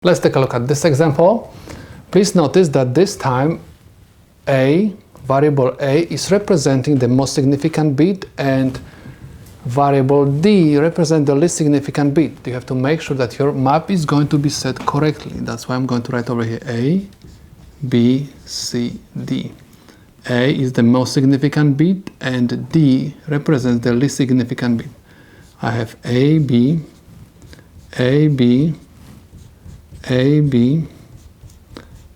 Let's take a look at this example. Please notice that this time variable a is representing the most significant bit and variable d represents the least significant bit. You have to make sure that your map is going to be set correctly. That's why I'm going to write over here a, b, c, d. A is the most significant bit and d represents the least significant bit. I have a, b, a, b, a, b,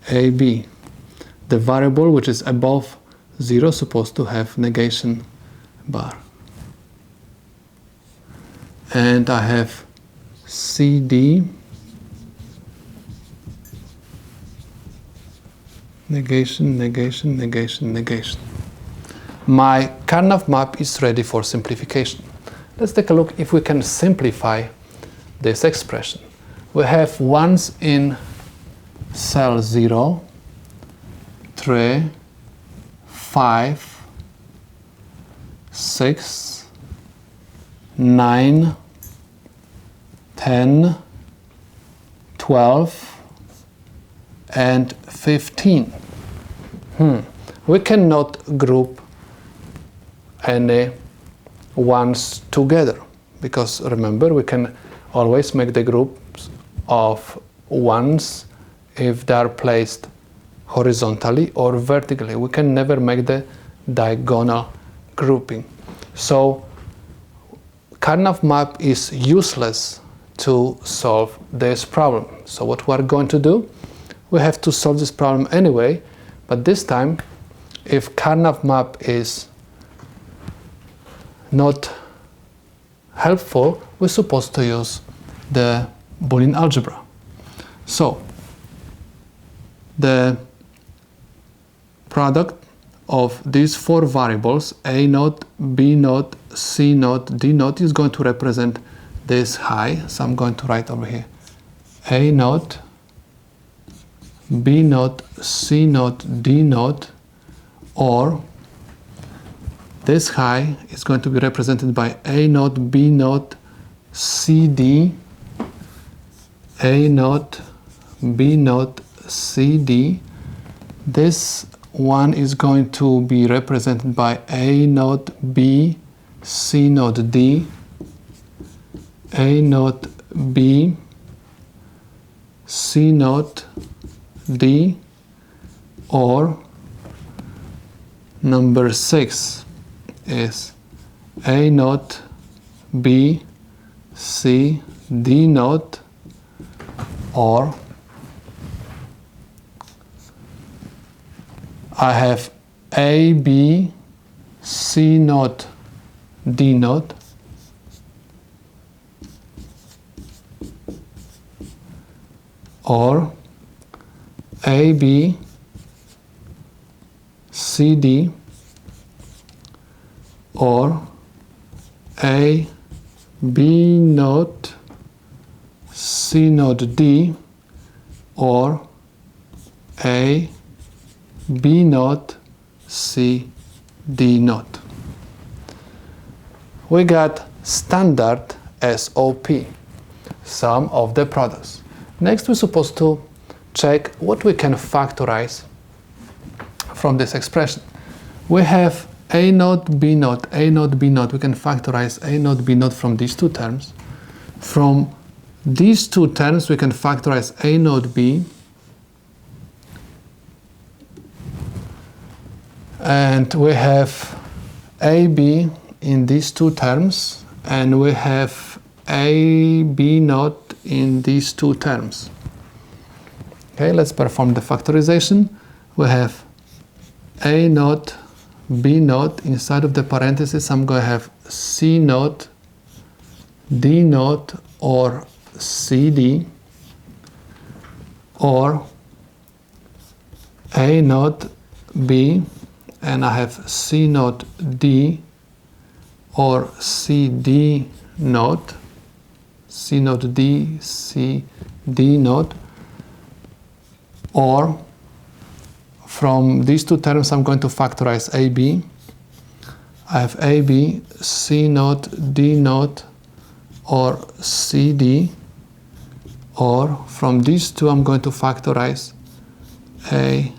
a, b. The variable which is above 0 is supposed to have negation bar. And I have CD, negation, negation, negation, negation. My Karnaugh map is ready for simplification. Let's take a look if we can simplify this expression. We have ones in cell 0, 3, 5, 6, 9, 10, 12, and 15. We cannot group any ones together because remember we can always make the groups of ones if they are placed horizontally or vertically. We can never make the diagonal grouping. So Karnaugh map is useless to solve this problem. So what we are going to do, we have to solve this problem anyway, but this time if Karnaugh map is not helpful, we're supposed to use the Boolean algebra. So the product of these four variables a naught, b naught, c naught, d naught is going to represent this high. So I'm going to write over here a naught, b naught, c naught, d naught, or this high is going to be represented by a naught, b naught, c d, a naught, b naught, c d. This one is going to be represented by a naught, b, c naught, d, a naught, b, c naught, d, or number 6 is a naught, b, c, d naught, or I have a, b, c naught, d naught, or a, b, c, d, or a, b naught, c naught, d, or a, b naught, c, d naught. We got standard SOP, sum of the products. Next we're supposed to check what we can factorize from this expression. We have a naught, b naught, a naught, b naught. We can factorize a naught, b naught from these two terms. From these two terms we can factorize a naught, b, and we have ab in these two terms, and we have a, b naught in these two terms. Okay, let's perform the factorization. We have a naught, b naught, inside of the parentheses I'm going to have c naught, d naught, or cd, or a naught, b, and I have c naught, d, or cd naught, c naught, d, c, d naught, or from these two terms I'm going to factorize ab. I have ab, c naught, d naught, or cd, or from these two I'm going to factorize A,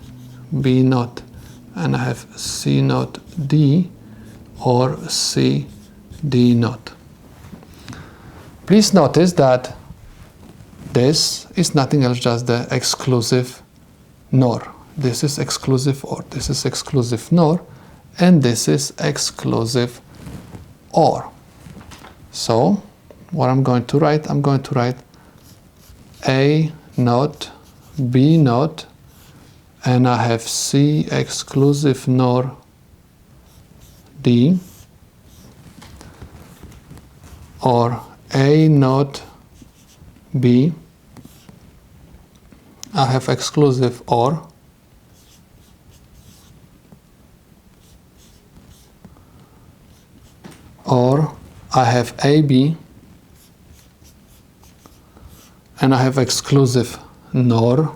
B naught, and I have C naught D or C D naught. Please notice that this is nothing else just the exclusive NOR. This is exclusive OR, this is exclusive NOR, and this is exclusive OR. So what I'm going to write A naught, B naught, and I have C exclusive NOR D, or A naught B, I have exclusive OR, or I have AB and I have exclusive NOR,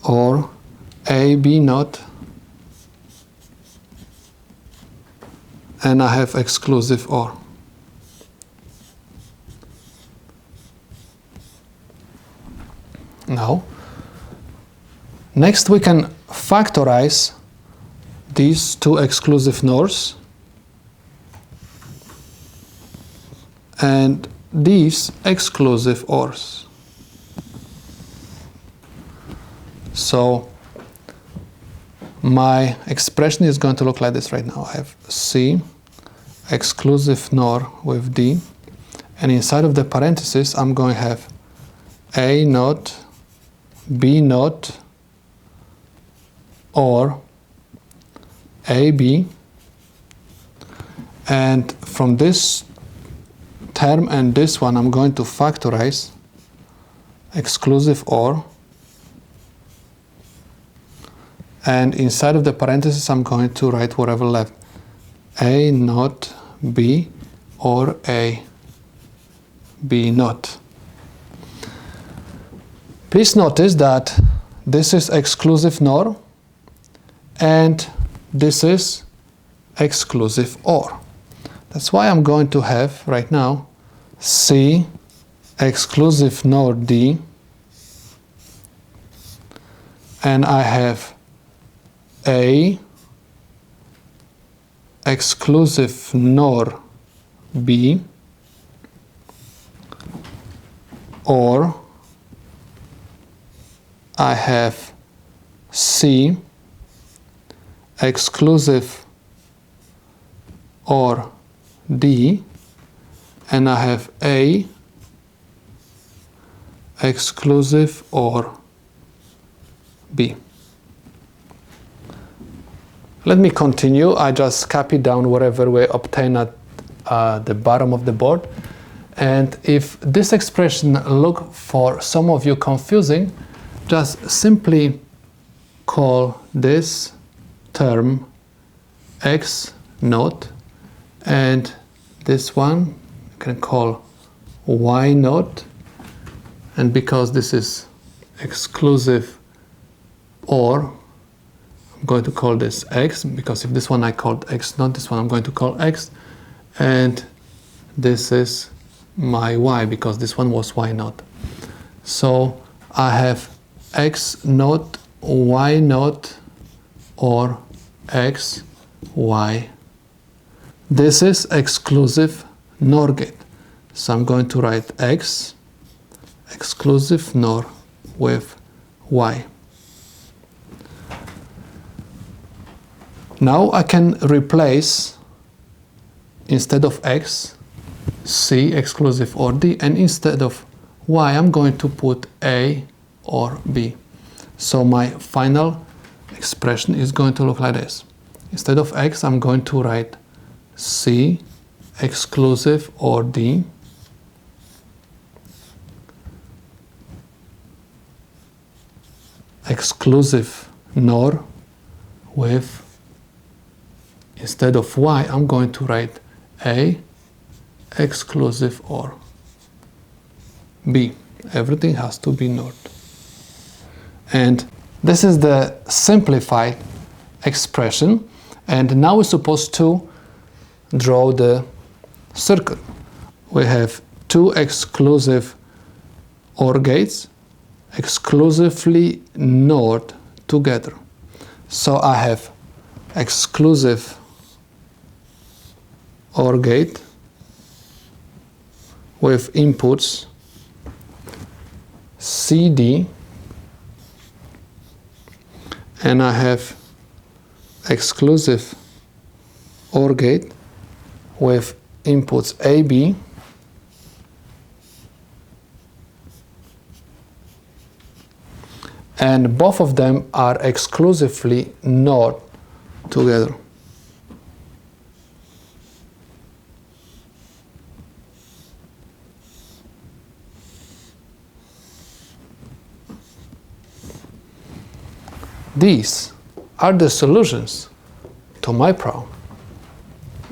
or AB naught and I have exclusive OR. Now, next we can factorize these two exclusive NORs and these exclusive ORs. So my expression is going to look like this right now. I have C exclusive NOR with D, and inside of the parentheses I'm going to have A naught, B naught, or AB, and from this term and this one I'm going to factorize exclusive OR, and inside of the parentheses I'm going to write whatever left, A naught B or A B naught. Please notice that this is exclusive NOR and this is exclusive OR. That's why I'm going to have right now C exclusive NOR D, and I have A exclusive NOR B, or I have C exclusive OR D, and I have A exclusive OR B. Let me continue. I just copy down whatever we obtain at the bottom of the board. And if this expression look for some of you confusing, just simply call this term X naught, and this one you can call Y naught, and because this is exclusive OR, I'm going to call this X, because if this one I called X naught, this one I'm going to call X, and this is my Y, because this one was Y naught. So I have X naught, Y naught, or X, Y. This is exclusive NOR gate. So I'm going to write X exclusive NOR with Y. Now I can replace, instead of X, C exclusive OR D, and instead of Y I'm going to put A or B. So my final expression is going to look like this. Instead of X I'm going to write C exclusive OR D, exclusive NOR with, instead of Y I'm going to write A exclusive OR B. Everything has to be NOR. And this is the simplified expression, and now we're supposed to draw the circle. We have two exclusive OR gates exclusively NOT together. So I have exclusive OR gate with inputs CD, and I have exclusive OR gate with inputs AB and both of them are exclusively NOT together. These are the solutions to my problem.